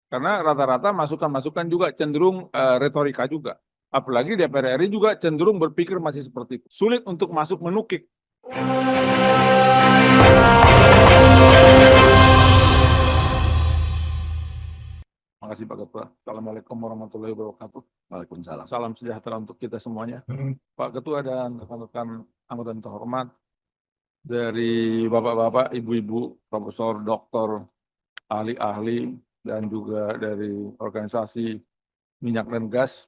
Karena rata-rata masukan-masukan juga cenderung retorika juga. Apalagi DPR RI juga cenderung berpikir masih seperti itu. Sulit untuk masuk menukik. Terima kasih Pak Ketua. Assalamualaikum warahmatullahi wabarakatuh. Waalaikumsalam. Salam sejahtera untuk kita semuanya. Pak Ketua dan rekan-rekan anggota yang terhormat, dari bapak-bapak, ibu-ibu, profesor, doktor, ahli-ahli, dan juga dari organisasi minyak dan gas.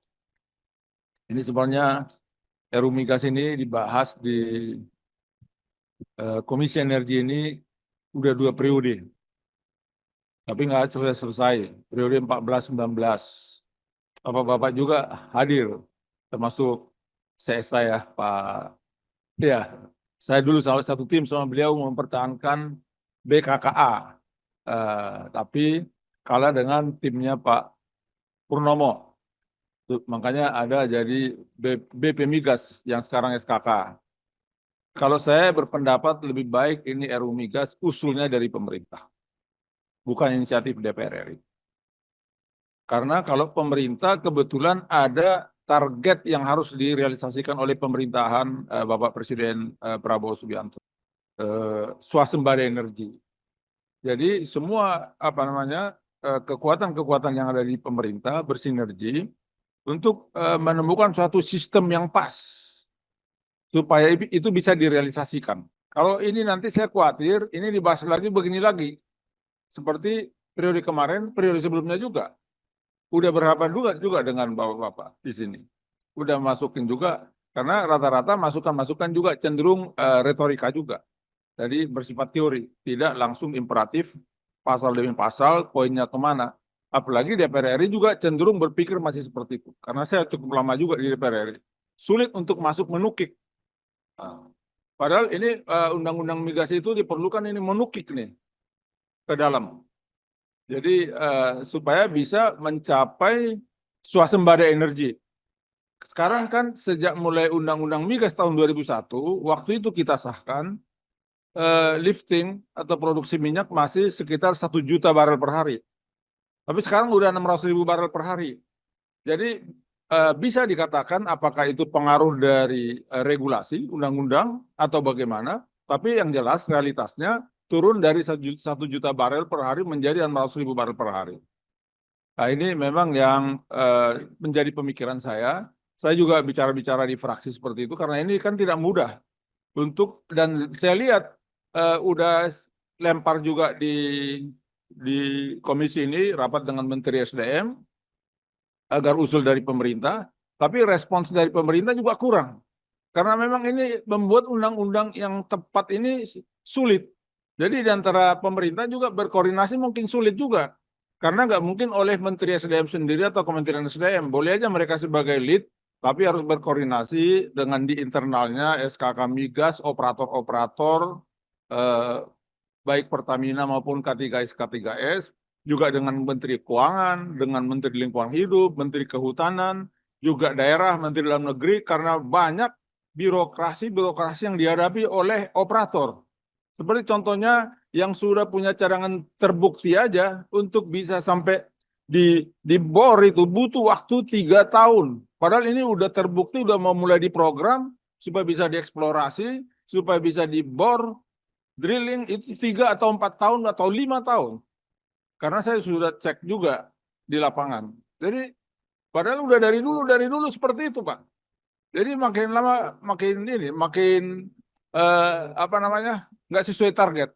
Ini sebenarnya RUU Migas ini dibahas di Komisi Energi ini udah 2 periode. Tapi nggak selesai, periode 14-19. Bapak-bapak juga hadir, termasuk saya, Pak. Ya, saya dulu salah satu tim sama beliau mempertahankan BKKA. Tapi kalah dengan timnya Pak Purnomo. Makanya ada jadi BP Migas yang sekarang SKK. Kalau saya berpendapat lebih baik ini RUU Migas usulnya dari pemerintah, bukan inisiatif DPR RI. Karena kalau pemerintah kebetulan ada target yang harus direalisasikan oleh pemerintahan Bapak Presiden Prabowo Subianto, swasembada energi. Jadi semua kekuatan-kekuatan yang ada di pemerintah bersinergi untuk menemukan suatu sistem yang pas supaya itu bisa direalisasikan. Kalau ini nanti saya khawatir ini dibahas lagi begini lagi. Seperti periode kemarin, periode sebelumnya juga. Udah berhadapan juga dengan bapak-bapak di sini. Udah masukin juga, karena rata-rata masukan-masukan juga cenderung retorika juga. Jadi bersifat teori, tidak langsung imperatif, pasal demi pasal, poinnya kemana. Apalagi DPR RI juga cenderung berpikir masih seperti itu. Karena saya cukup lama juga di DPR RI. Sulit untuk masuk menukik. Padahal ini undang-undang migas itu diperlukan ini menukik nih ke dalam. Jadi supaya bisa mencapai swasembada energi. Sekarang kan sejak mulai undang-undang migas tahun 2001, waktu itu kita sahkan lifting atau produksi minyak masih sekitar 1 juta barel per hari. Tapi sekarang udah 600.000 barel per hari. Jadi bisa dikatakan apakah itu pengaruh dari regulasi undang-undang atau bagaimana, tapi yang jelas realitasnya turun dari 1 juta barel per hari menjadi 600.000 barel per hari. Nah ini memang yang menjadi pemikiran saya. Saya juga bicara-bicara di fraksi seperti itu karena ini kan tidak mudah untuk, dan saya lihat udah lempar juga di komisi ini rapat dengan Menteri SDM agar usul dari pemerintah, tapi respons dari pemerintah juga kurang. Karena memang ini membuat undang-undang yang tepat ini sulit. Jadi di antara pemerintah juga berkoordinasi mungkin sulit juga. Karena nggak mungkin oleh Menteri SDM sendiri atau Kementerian SDM. Boleh aja mereka sebagai lead, tapi harus berkoordinasi dengan di internalnya SKK Migas, operator-operator, baik Pertamina maupun K3S, juga dengan Menteri Keuangan, dengan Menteri Lingkungan Hidup, Menteri Kehutanan, juga daerah, Menteri Dalam Negeri, karena banyak birokrasi yang dihadapi oleh operator. Seperti contohnya yang sudah punya cadangan terbukti aja untuk bisa sampai di bor itu butuh waktu 3 tahun. Padahal ini udah terbukti, udah mau mulai diprogram supaya bisa dieksplorasi, supaya bisa dibor, drilling itu 3 atau 4 tahun atau 5 tahun. Karena saya sudah cek juga di lapangan. Jadi padahal udah dari dulu seperti itu, Pak. Jadi makin lama makin nggak sesuai target.